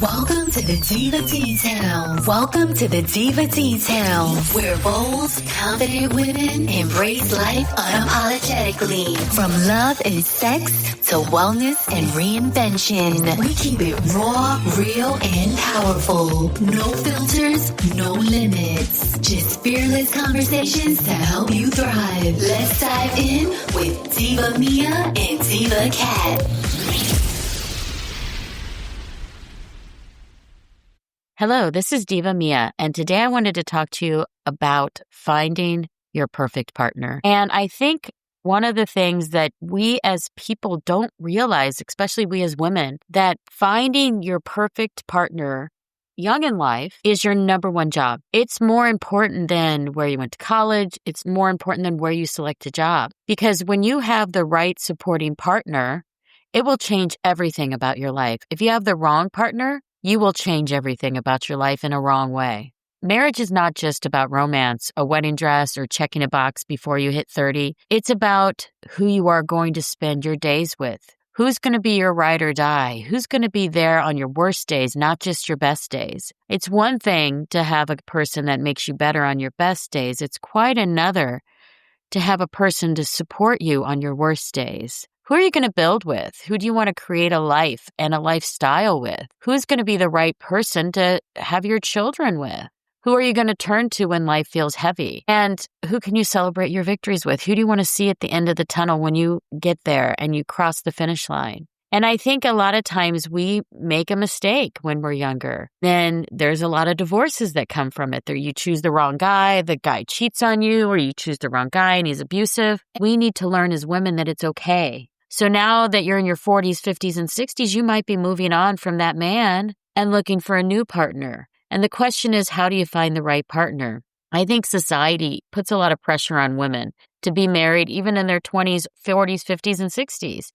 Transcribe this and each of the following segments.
Welcome to the Diva T-Town. Welcome to the Diva T-Town, where bold, confident women embrace life unapologetically. From love and sex to wellness and reinvention, we keep it raw, real, and powerful. No filters, no limits. Just fearless conversations to help you thrive. Let's dive in with Diva Mia and Diva Cat. Hello, this is Diva Mia, and today I wanted to talk to you about finding your perfect partner. And I think one of the things that we as people don't realize, especially we as women, that finding your perfect partner young in life is your number one job. It's more important than where you went to college. It's more important than where you select a job. Because when you have the right supporting partner, it will change everything about your life. If you have the wrong partner, you will change everything about your life in a wrong way. Marriage is not just about romance, a wedding dress, or checking a box before you hit 30. It's about who you are going to spend your days with. Who's going to be your ride or die? Who's going to be there on your worst days, not just your best days? It's one thing to have a person that makes you better on your best days. It's quite another to have a person to support you on your worst days. Who are you going to build with? Who do you want to create a life and a lifestyle with? Who's going to be the right person to have your children with? Who are you going to turn to when life feels heavy? And who can you celebrate your victories with? Who do you want to see at the end of the tunnel when you get there and you cross the finish line? And I think a lot of times we make a mistake when we're younger. Then there's a lot of divorces that come from it. You choose the wrong guy, the guy cheats on you, or you choose the wrong guy and he's abusive. We need to learn as women that it's okay. So now that you're in your 40s, 50s, and 60s, you might be moving on from that man and looking for a new partner. And the question is, how do you find the right partner? I think society puts a lot of pressure on women to be married even in their 20s, 40s, 50s, and 60s.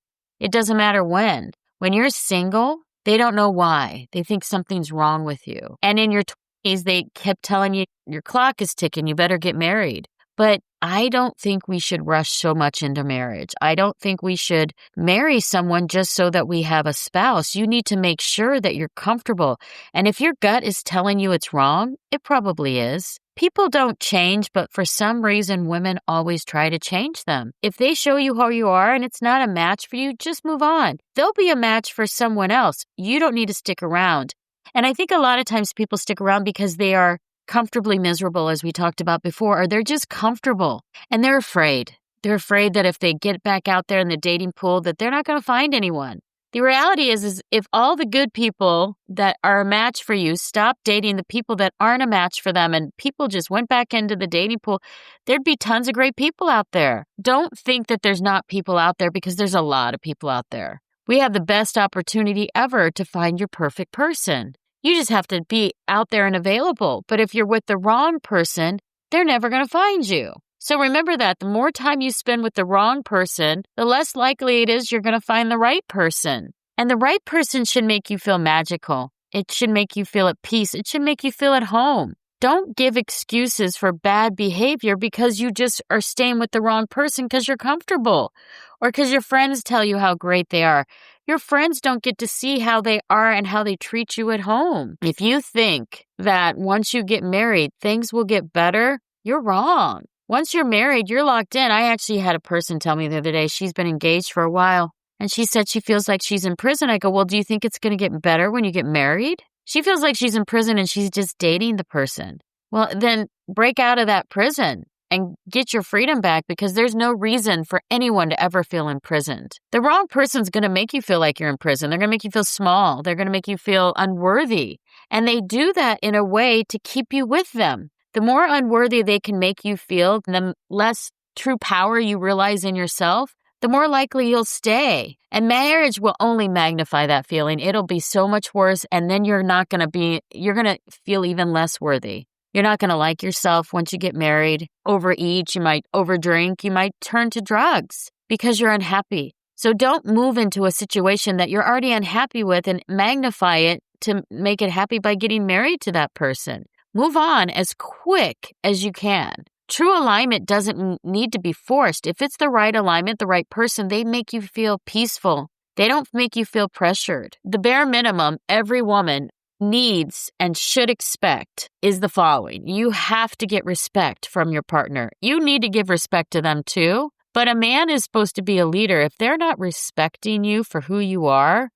It doesn't matter when. When you're single, they don't know why. They think something's wrong with you. And in your 20s, they kept telling you, your clock is ticking, you better get married. But I don't think we should rush so much into marriage. I don't think we should marry someone just so that we have a spouse. You need to make sure that you're comfortable. And if your gut is telling you it's wrong, it probably is. People don't change, but for some reason, women always try to change them. If they show you who you are and it's not a match for you, just move on. They'll be a match for someone else. You don't need to stick around. And I think a lot of times people stick around because they are comfortably miserable, as we talked about before, or they're just comfortable and they're afraid. They're afraid that if they get back out there in the dating pool, that they're not going to find anyone. The reality is if all the good people that are a match for you stop dating the people that aren't a match for them and people just went back into the dating pool, there'd be tons of great people out there. Don't think that there's not people out there, because there's a lot of people out there. We have the best opportunity ever to find your perfect person. You just have to be out there and available. But if you're with the wrong person, they're never going to find you. So remember that the more time you spend with the wrong person, the less likely it is you're going to find the right person. And the right person should make you feel magical. It should make you feel at peace. It should make you feel at home. Don't give excuses for bad behavior because you just are staying with the wrong person because you're comfortable or because your friends tell you how great they are. Your friends don't get to see how they are and how they treat you at home. If you think that once you get married, things will get better, you're wrong. Once you're married, you're locked in. I actually had a person tell me the other day, she's been engaged for a while, and she said she feels like she's in prison. I go, well, do you think it's going to get better when you get married? She feels like she's in prison and she's just dating the person. Well, then break out of that prison and get your freedom back, because there's no reason for anyone to ever feel imprisoned. The wrong person's going to make you feel like you're in prison. They're going to make you feel small. They're going to make you feel unworthy. And they do that in a way to keep you with them. The more unworthy they can make you feel, the less true power you realize in yourself, the more likely you'll stay. And marriage will only magnify that feeling. It'll be so much worse. And then you're going to feel even less worthy. You're not going to like yourself once you get married. Overeat, you might overdrink, you might turn to drugs because you're unhappy. So don't move into a situation that you're already unhappy with and magnify it to make it happy by getting married to that person. Move on as quick as you can. True alignment doesn't need to be forced. If it's the right alignment, the right person, they make you feel peaceful. They don't make you feel pressured. The bare minimum every woman needs and should expect is the following. You have to get respect from your partner. You need to give respect to them too. But a man is supposed to be a leader. If they're not respecting you for who you are,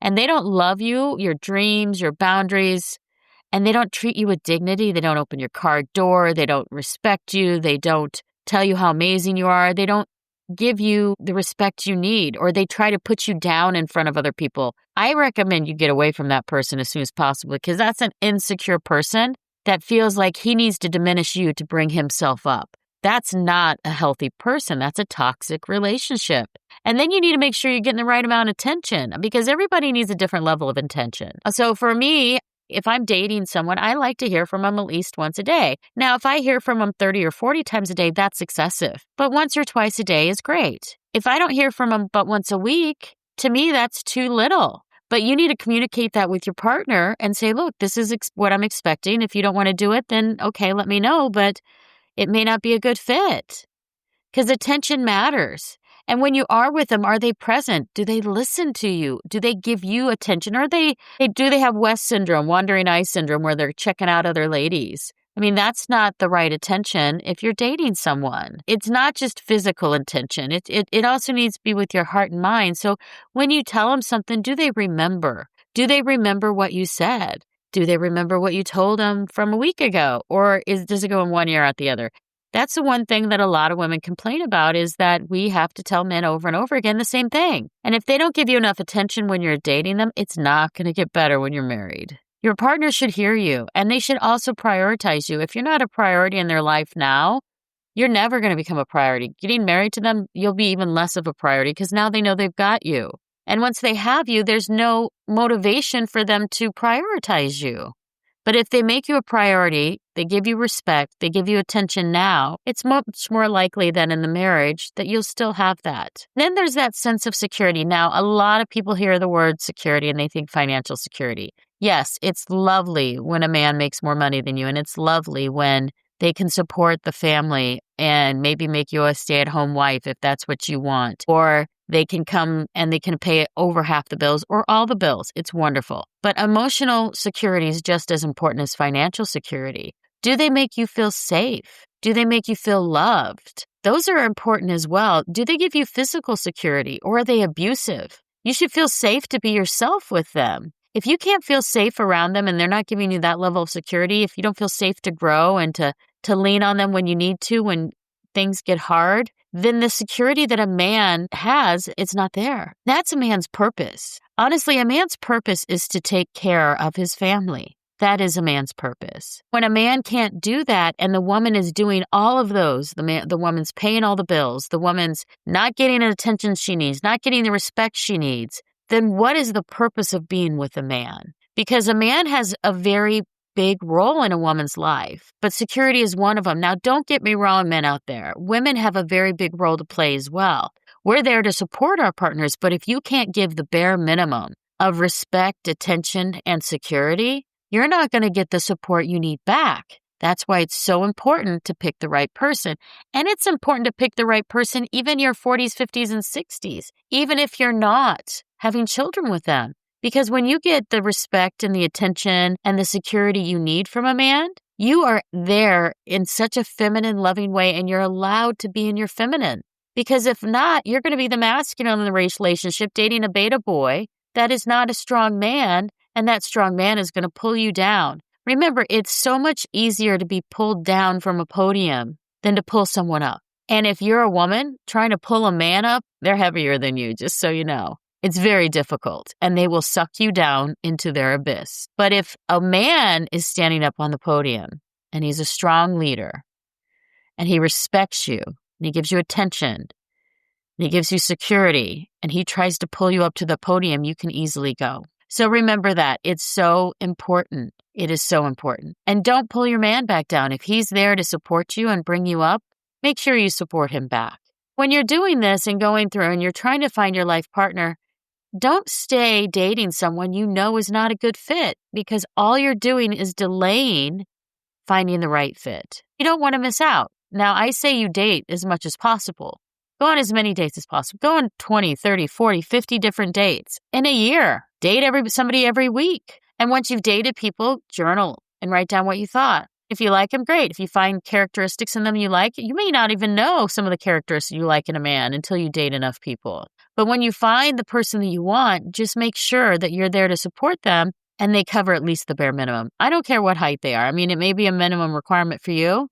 and they don't love you, your dreams, your boundaries, and they don't treat you with dignity, they don't open your car door, they don't respect you, they don't tell you how amazing you are, they don't give you the respect you need, or they try to put you down in front of other people, I recommend you get away from that person as soon as possible, because that's an insecure person that feels like he needs to diminish you to bring himself up. That's not a healthy person. That's a toxic relationship. And then you need to make sure you're getting the right amount of attention, because everybody needs a different level of attention. So for me, if I'm dating someone, I like to hear from them at least once a day. Now, if I hear from them 30 or 40 times a day, that's excessive. But once or twice a day is great. If I don't hear from them but once a week, to me, that's too little. But you need to communicate that with your partner and say, look, this is what I'm expecting. If you don't want to do it, then okay, let me know. But it may not be a good fit, because attention matters. And when you are with them, are they present? Do they listen to you? Do they give you attention? Or do they have West syndrome, wandering eye syndrome, where they're checking out other ladies? I mean, that's not the right attention if you're dating someone. It's not just physical attention. It also needs to be with your heart and mind. So when you tell them something, do they remember? Do they remember what you said? Do they remember what you told them from a week ago? Or does it go in one ear out the other? That's the one thing that a lot of women complain about, is that we have to tell men over and over again the same thing. And if they don't give you enough attention when you're dating them, it's not going to get better when you're married. Your partner should hear you, and they should also prioritize you. If you're not a priority in their life now, you're never going to become a priority. Getting married to them, you'll be even less of a priority, because now they know they've got you. And once they have you, there's no motivation for them to prioritize you. But if they make you a priority, they give you respect, they give you attention now, it's much more likely than in the marriage that you'll still have that. Then there's that sense of security. Now, a lot of people hear the word security and they think financial security. Yes, it's lovely when a man makes more money than you, and it's lovely when they can support the family and maybe make you a stay-at-home wife if that's what you want. Or they can come and they can pay over half the bills or all the bills. It's wonderful. But emotional security is just as important as financial security. Do they make you feel safe? Do they make you feel loved? Those are important as well. Do they give you physical security, or are they abusive? You should feel safe to be yourself with them. If you can't feel safe around them and they're not giving you that level of security, if you don't feel safe to grow and to lean on them when you need to, when things get hard, then the security that a man has, it's not there. That's a man's purpose. Honestly, a man's purpose is to take care of his family. That is a man's purpose. When a man can't do that and the woman is doing all of those, the woman's paying all the bills, the woman's not getting the attention she needs, not getting the respect she needs, then what is the purpose of being with a man? Because a man has a very big role in a woman's life, but security is one of them. Now, don't get me wrong, men out there. Women have a very big role to play as well. We're there to support our partners, but if you can't give the bare minimum of respect, attention, and security, you're not going to get the support you need back. That's why it's so important to pick the right person. And it's important to pick the right person even in your 40s, 50s, and 60s, even if you're not having children with them. Because when you get the respect and the attention and the security you need from a man, you are there in such a feminine, loving way, and you're allowed to be in your feminine. Because if not, you're going to be the masculine in the relationship, dating a beta boy that is not a strong man, and that strong man is going to pull you down. Remember, it's so much easier to be pulled down from a podium than to pull someone up. And if you're a woman trying to pull a man up, they're heavier than you, just so you know. It's very difficult, and they will suck you down into their abyss. But if a man is standing up on the podium, and he's a strong leader, and he respects you, and he gives you attention, and he gives you security, and he tries to pull you up to the podium, you can easily go. So remember that. It's so important. It is so important. And don't pull your man back down. If he's there to support you and bring you up, make sure you support him back. When you're doing this and going through and you're trying to find your life partner, don't stay dating someone you know is not a good fit, because all you're doing is delaying finding the right fit. You don't want to miss out. Now, I say you date as much as possible, Go on as many dates as possible. Go on 20, 30, 40, 50 different dates in a year. Date somebody every week. And once you've dated people, journal and write down what you thought. If you like them, great. If you find characteristics in them you like, you may not even know some of the characteristics you like in a man until you date enough people. But when you find the person that you want, just make sure that you're there to support them and they cover at least the bare minimum. I don't care what height they are. I mean, it may be a minimum requirement for you,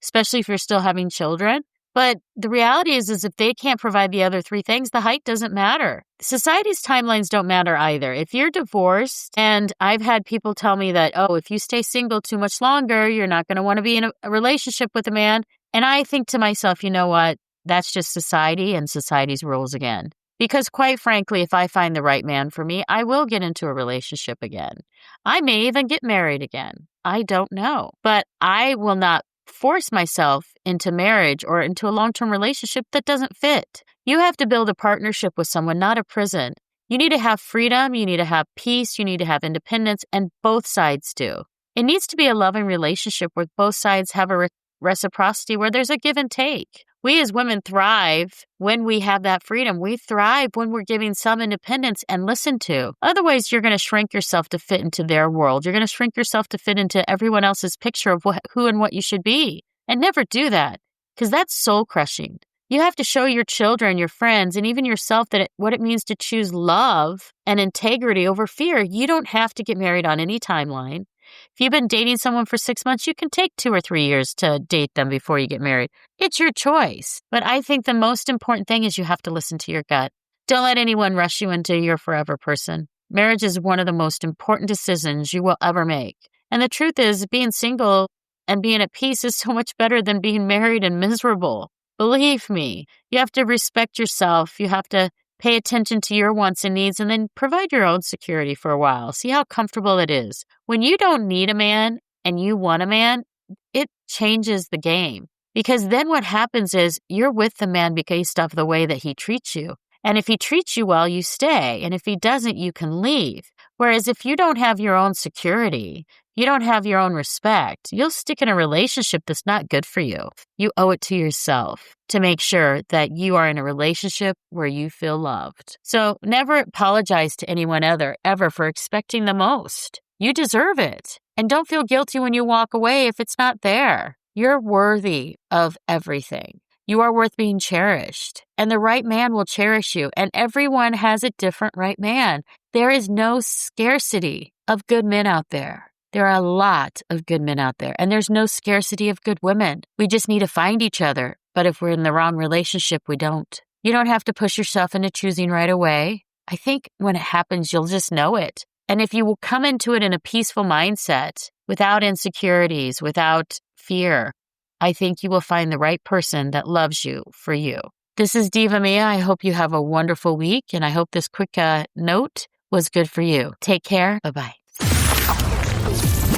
especially if you're still having children. But the reality is if they can't provide the other three things, the height doesn't matter. Society's timelines don't matter either. If you're divorced, and I've had people tell me that, oh, if you stay single too much longer, you're not going to want to be in a relationship with a man. And I think to myself, you know what? That's just society and society's rules again. Because quite frankly, if I find the right man for me, I will get into a relationship again. I may even get married again. I don't know. But I will not force myself into marriage or into a long-term relationship that doesn't fit. You have to build a partnership with someone, not a prison. You need to have freedom, you need to have peace, you need to have independence, and both sides do. It needs to be a loving relationship where both sides have a reciprocity, where there's a give and take. We as women thrive when we have that freedom. We thrive when we're giving some independence and listened to. Otherwise, you're going to shrink yourself to fit into their world. You're going to shrink yourself to fit into everyone else's picture of who and what you should be. And never do that, because that's soul crushing. You have to show your children, your friends, and even yourself what it means to choose love and integrity over fear. You don't have to get married on any timeline. If you've been dating someone for 6 months, you can take 2 or 3 years to date them before you get married. It's your choice. But I think the most important thing is you have to listen to your gut. Don't let anyone rush you into your forever person. Marriage is one of the most important decisions you will ever make. And the truth is, being single and being at peace is so much better than being married and miserable. Believe me, you have to respect yourself. You have to pay attention to your wants and needs, and then provide your own security for a while. See how comfortable it is. When you don't need a man and you want a man, it changes the game. Because then what happens is you're with the man based off the way that he treats you. And if he treats you well, you stay. And if he doesn't, you can leave. Whereas if you don't have your own security, you don't have your own respect, you'll stick in a relationship that's not good for you. You owe it to yourself to make sure that you are in a relationship where you feel loved. So never apologize to anyone ever for expecting the most. You deserve it. And don't feel guilty when you walk away if it's not there. You're worthy of everything. You are worth being cherished, and the right man will cherish you, and everyone has a different right man. There is no scarcity of good men out there. There are a lot of good men out there, and there's no scarcity of good women. We just need to find each other, but if we're in the wrong relationship, we don't. You don't have to push yourself into choosing right away. I think when it happens, you'll just know it. And if you will come into it in a peaceful mindset, without insecurities, without fear, I think you will find the right person that loves you for you. This is Diva Mia. I hope you have a wonderful week, and I hope this quick note was good for you. Take care. Bye-bye.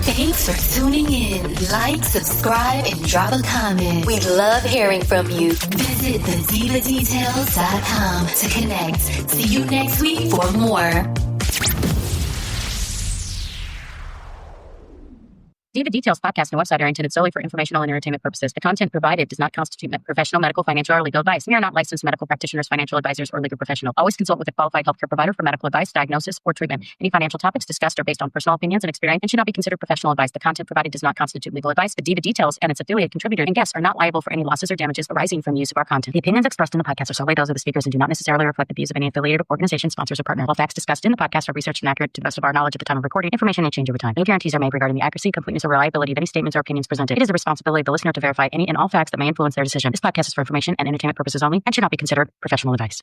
Thanks for tuning in. Like, subscribe, and drop a comment. We love hearing from you. Visit thedivadetails.com to connect. See you next week for more. Diva Details podcast and website are intended solely for informational and entertainment purposes. The content provided does not constitute professional, medical, financial, or legal advice. We are not licensed medical practitioners, financial advisors, or legal professionals. Always consult with a qualified healthcare provider for medical advice, diagnosis, or treatment. Any financial topics discussed are based on personal opinions and experience and should not be considered professional advice. The content provided does not constitute legal advice. The Diva Details and its affiliate contributor and guests are not liable for any losses or damages arising from the use of our content. The opinions expressed in the podcast are solely those of the speakers and do not necessarily reflect the views of any affiliated organization, sponsors, or partner. All facts discussed in the podcast are researched and accurate to the best of our knowledge at the time of recording. Information may change over time. No guarantees are made regarding the accuracy, completeness, or reliability of any statements or opinions presented. It is the responsibility of the listener to verify any and all facts that may influence their decision. This podcast is for information and entertainment purposes only and should not be considered professional advice.